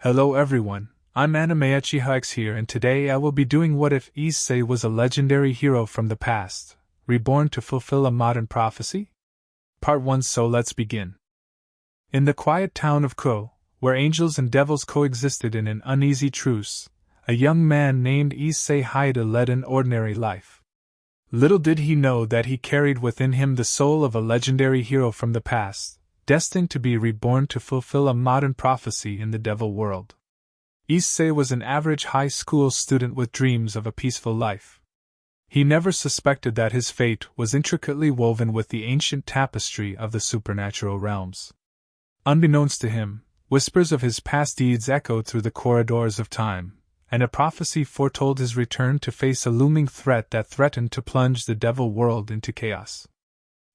Hello everyone, I'm Arpeggios here, and today I will be doing What If Issei was a legendary hero from the past, reborn to fulfill a modern prophecy? Part 1. So let's begin. In the quiet town of Ko, where angels and devils coexisted in an uneasy truce, a young man named Issei led an ordinary life. Little did he know that he carried within him the soul of a legendary hero from the past, destined to be reborn to fulfill a modern prophecy in the devil world. Issei was an average high school student with dreams of a peaceful life. He never suspected that his fate was intricately woven with the ancient tapestry of the supernatural realms. Unbeknownst to him, whispers of his past deeds echoed through the corridors of time, and a prophecy foretold his return to face a looming threat that threatened to plunge the devil world into chaos.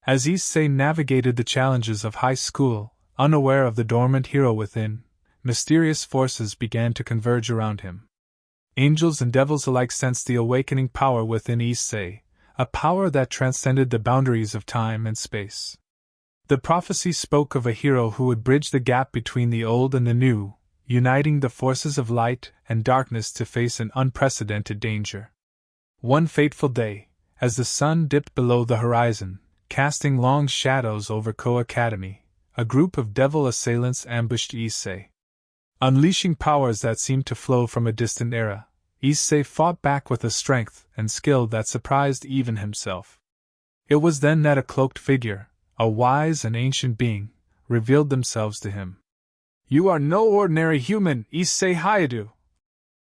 As Issei navigated the challenges of high school, unaware of the dormant hero within, mysterious forces began to converge around him. Angels and devils alike sensed the awakening power within Issei, a power that transcended the boundaries of time and space. The prophecy spoke of a hero who would bridge the gap between the old and the new, uniting the forces of light and darkness to face an unprecedented danger. One fateful day, as the sun dipped below the horizon, casting long shadows over Ko Academy, a group of devil assailants ambushed Issei. Unleashing powers that seemed to flow from a distant era, Issei fought back with a strength and skill that surprised even himself. It was then that a cloaked figure, a wise and ancient being, revealed themselves to him. "You are no ordinary human, Issei Hayadu,"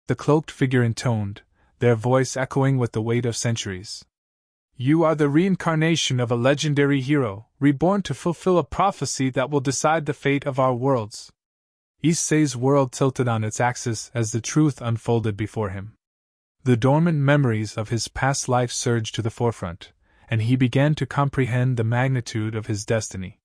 the cloaked figure intoned, their voice echoing with the weight of centuries. "You are the reincarnation of a legendary hero, reborn to fulfill a prophecy that will decide the fate of our worlds." Issei's world tilted on its axis as the truth unfolded before him. The dormant memories of his past life surged to the forefront, and he began to comprehend the magnitude of his destiny.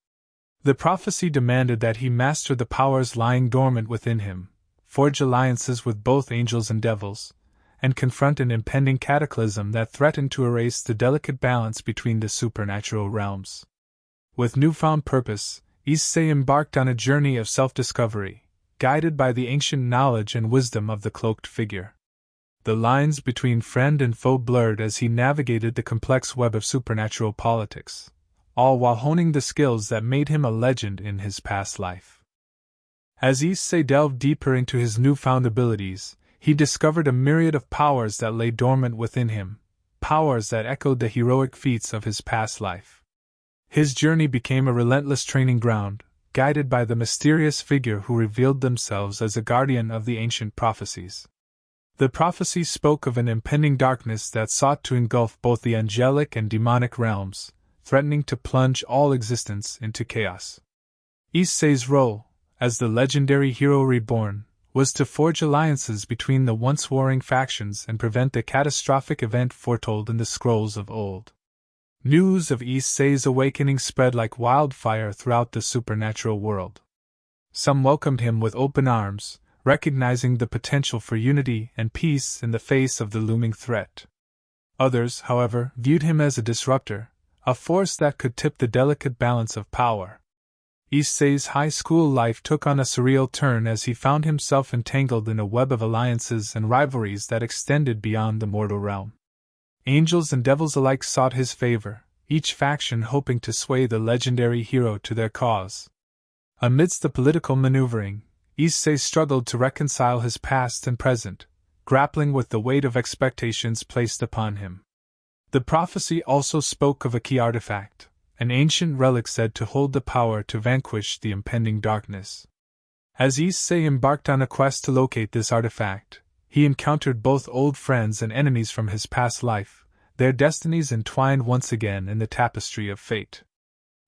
The prophecy demanded that he master the powers lying dormant within him, forge alliances with both angels and devils, and confront an impending cataclysm that threatened to erase the delicate balance between the supernatural realms. With newfound purpose, Issei embarked on a journey of self-discovery, guided by the ancient knowledge and wisdom of the cloaked figure. The lines between friend and foe blurred as he navigated the complex web of supernatural politics, all while honing the skills that made him a legend in his past life. As Issei delved deeper into his newfound abilities, he discovered a myriad of powers that lay dormant within him, powers that echoed the heroic feats of his past life. His journey became a relentless training ground, guided by the mysterious figure who revealed themselves as a guardian of the ancient prophecies. The prophecy spoke of an impending darkness that sought to engulf both the angelic and demonic realms, threatening to plunge all existence into chaos. Issei's role, as the legendary hero reborn, was to forge alliances between the once warring factions and prevent the catastrophic event foretold in the scrolls of old. News of Issei's awakening spread like wildfire throughout the supernatural world. Some welcomed him with open arms, recognizing the potential for unity and peace in the face of the looming threat. Others, however, viewed him as a disruptor, a force that could tip the delicate balance of power. Issei's high school life took on a surreal turn as he found himself entangled in a web of alliances and rivalries that extended beyond the mortal realm. Angels and devils alike sought his favor, each faction hoping to sway the legendary hero to their cause. Amidst the political maneuvering, Issei struggled to reconcile his past and present, grappling with the weight of expectations placed upon him. The prophecy also spoke of a key artifact, an ancient relic said to hold the power to vanquish the impending darkness. As Issei embarked on a quest to locate this artifact, he encountered both old friends and enemies from his past life, their destinies entwined once again in the tapestry of fate.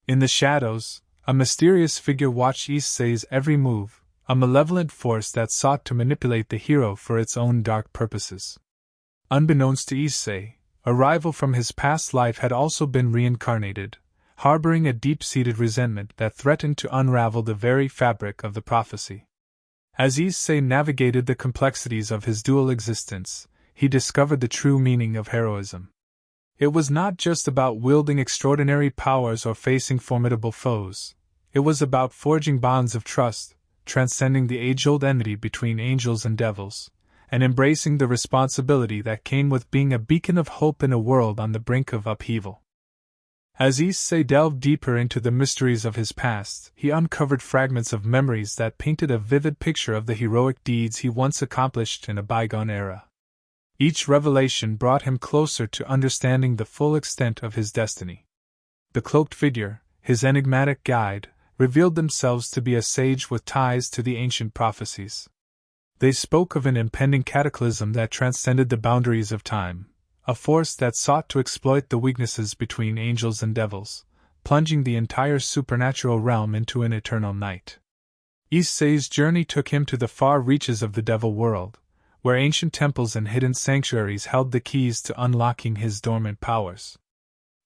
In the shadows, a mysterious figure watched Issei's every move, a malevolent force that sought to manipulate the hero for its own dark purposes. Unbeknownst to Issei, a rival from his past life had also been reincarnated, harboring a deep-seated resentment that threatened to unravel the very fabric of the prophecy. As Issei navigated the complexities of his dual existence, he discovered the true meaning of heroism. It was not just about wielding extraordinary powers or facing formidable foes. It was about forging bonds of trust, transcending the age-old enmity between angels and devils, and embracing the responsibility that came with being a beacon of hope in a world on the brink of upheaval. As Issei delved deeper into the mysteries of his past, he uncovered fragments of memories that painted a vivid picture of the heroic deeds he once accomplished in a bygone era. Each revelation brought him closer to understanding the full extent of his destiny. The cloaked figure, his enigmatic guide, revealed themselves to be a sage with ties to the ancient prophecies. They spoke of an impending cataclysm that transcended the boundaries of time, a force that sought to exploit the weaknesses between angels and devils, plunging the entire supernatural realm into an eternal night. Issei's journey took him to the far reaches of the devil world, where ancient temples and hidden sanctuaries held the keys to unlocking his dormant powers.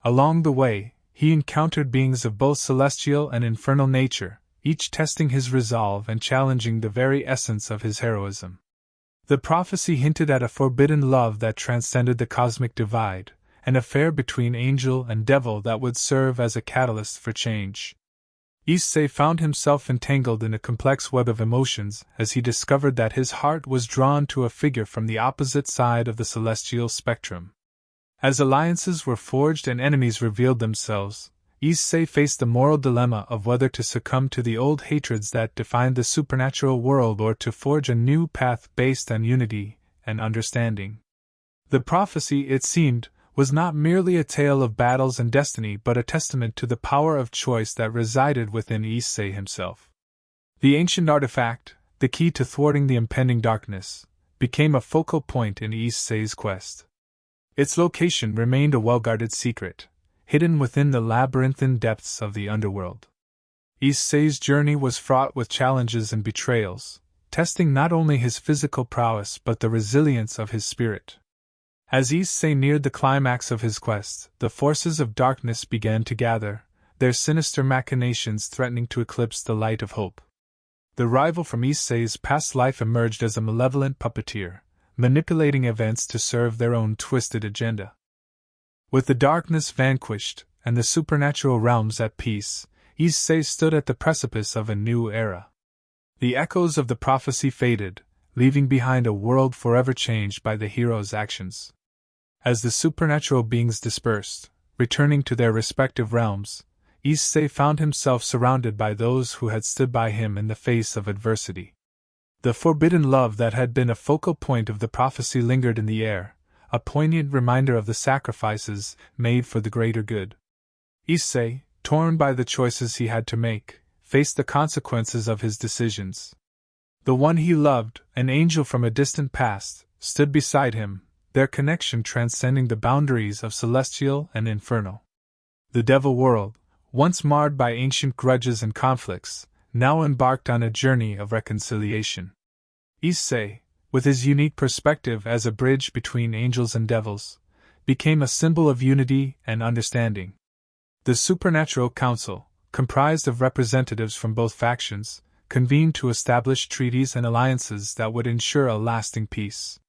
Along the way, he encountered beings of both celestial and infernal nature, each testing his resolve and challenging the very essence of his heroism. The prophecy hinted at a forbidden love that transcended the cosmic divide, an affair between angel and devil that would serve as a catalyst for change. Issei found himself entangled in a complex web of emotions as he discovered that his heart was drawn to a figure from the opposite side of the celestial spectrum. As alliances were forged and enemies revealed themselves, Issei faced the moral dilemma of whether to succumb to the old hatreds that defined the supernatural world or to forge a new path based on unity and understanding. The prophecy, it seemed, was not merely a tale of battles and destiny but a testament to the power of choice that resided within Issei himself. The ancient artifact, the key to thwarting the impending darkness, became a focal point in Issei's quest. Its location remained a well-guarded secret, hidden within the labyrinthine depths of the underworld. Issei's journey was fraught with challenges and betrayals, testing not only his physical prowess but the resilience of his spirit. As Issei neared the climax of his quest, the forces of darkness began to gather, their sinister machinations threatening to eclipse the light of hope. The rival from Issei's past life emerged as a malevolent puppeteer, manipulating events to serve their own twisted agenda. With the darkness vanquished and the supernatural realms at peace, Issei stood at the precipice of a new era. The echoes of the prophecy faded, leaving behind a world forever changed by the hero's actions. As the supernatural beings dispersed, returning to their respective realms, Issei found himself surrounded by those who had stood by him in the face of adversity. The forbidden love that had been a focal point of the prophecy lingered in the air, a poignant reminder of the sacrifices made for the greater good. Issei, torn by the choices he had to make, faced the consequences of his decisions. The one he loved, an angel from a distant past, stood beside him, their connection transcending the boundaries of celestial and infernal. The devil world, once marred by ancient grudges and conflicts, now embarked on a journey of reconciliation. Issei, with his unique perspective as a bridge between angels and devils, became a symbol of unity and understanding. The Supernatural Council, comprised of representatives from both factions, convened to establish treaties and alliances that would ensure a lasting peace.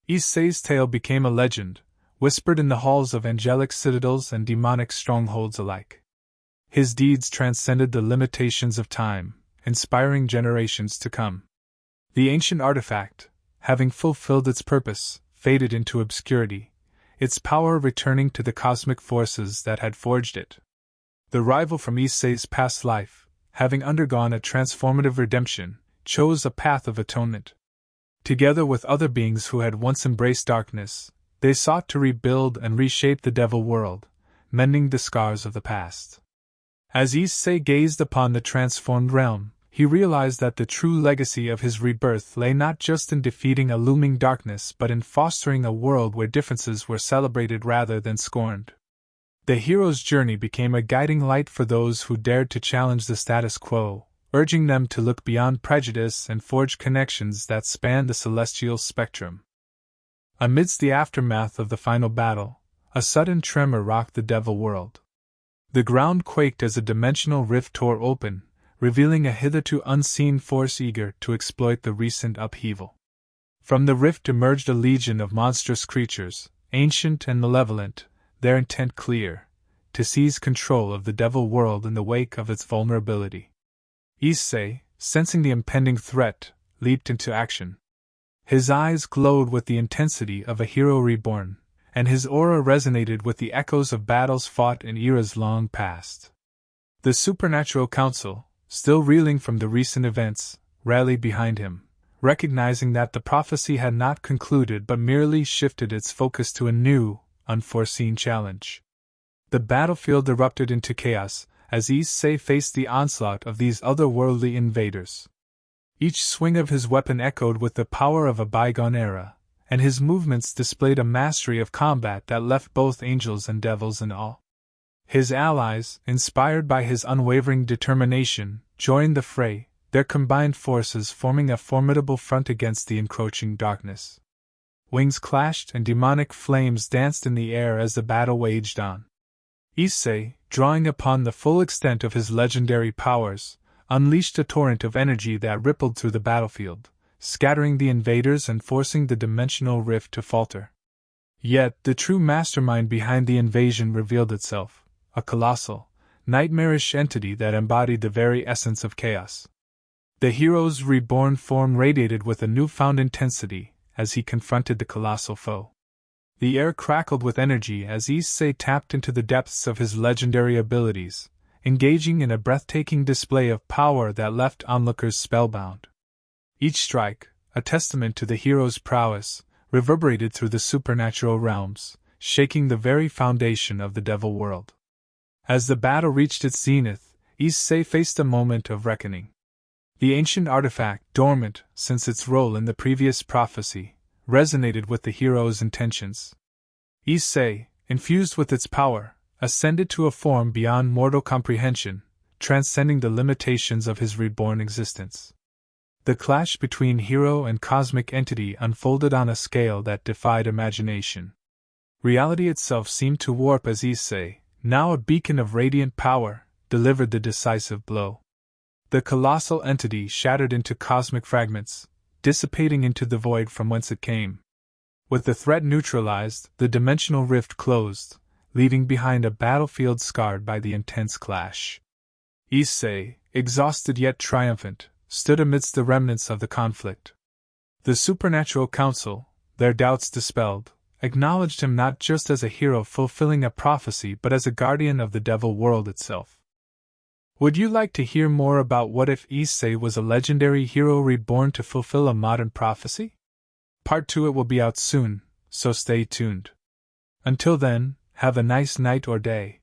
Issei's tale became a legend, whispered in the halls of angelic citadels and demonic strongholds alike. His deeds transcended the limitations of time, inspiring generations to come. The ancient artifact, having fulfilled its purpose, faded into obscurity, its power returning to the cosmic forces that had forged it. The rival from Issei's past life, having undergone a transformative redemption, chose a path of atonement. Together with other beings who had once embraced darkness, they sought to rebuild and reshape the devil world, mending the scars of the past. As Issei gazed upon the transformed realm, he realized that the true legacy of his rebirth lay not just in defeating a looming darkness but in fostering a world where differences were celebrated rather than scorned. The hero's journey became a guiding light for those who dared to challenge the status quo, urging them to look beyond prejudice and forge connections that spanned the celestial spectrum. Amidst the aftermath of the final battle, a sudden tremor rocked the devil world. The ground quaked as a dimensional rift tore open, revealing a hitherto unseen force eager to exploit the recent upheaval. From the rift emerged a legion of monstrous creatures, ancient and malevolent, their intent clear: to seize control of the devil world in the wake of its vulnerability. Issei, sensing the impending threat, leaped into action. His eyes glowed with the intensity of a hero reborn, and his aura resonated with the echoes of battles fought in eras long past. The Supernatural Council, still reeling from the recent events, rallied behind him, recognizing that the prophecy had not concluded but merely shifted its focus to a new, unforeseen challenge. The battlefield erupted into chaos as Issei faced the onslaught of these otherworldly invaders. Each swing of his weapon echoed with the power of a bygone era, and his movements displayed a mastery of combat that left both angels and devils in awe. His allies, inspired by his unwavering determination, joined the fray, their combined forces forming a formidable front against the encroaching darkness. Wings clashed and demonic flames danced in the air as the battle waged on. Issei, drawing upon the full extent of his legendary powers, unleashed a torrent of energy that rippled through the battlefield, scattering the invaders and forcing the dimensional rift to falter. Yet the true mastermind behind the invasion revealed itself, a colossal, nightmarish entity that embodied the very essence of chaos. The hero's reborn form radiated with a newfound intensity as he confronted the colossal foe. The air crackled with energy as Issei tapped into the depths of his legendary abilities, engaging in a breathtaking display of power that left onlookers spellbound. Each strike, a testament to the hero's prowess, reverberated through the supernatural realms, shaking the very foundation of the devil world. As the battle reached its zenith, Issei faced a moment of reckoning. The ancient artifact, dormant since its role in the previous prophecy, resonated with the hero's intentions. Issei, infused with its power, ascended to a form beyond mortal comprehension, transcending the limitations of his reborn existence. The clash between hero and cosmic entity unfolded on a scale that defied imagination. Reality itself seemed to warp as Issei, now a beacon of radiant power, delivered the decisive blow. The colossal entity shattered into cosmic fragments, dissipating into the void from whence it came. With the threat neutralized, the dimensional rift closed, leaving behind a battlefield scarred by the intense clash. Issei, exhausted yet triumphant, stood amidst the remnants of the conflict. The Supernatural Council, their doubts dispelled, acknowledged him not just as a hero fulfilling a prophecy but as a guardian of the devil world itself. Would you like to hear more about what if Issei was a legendary hero reborn to fulfill a modern prophecy? Part 2 it will be out soon, so stay tuned. Until then, have a nice night or day.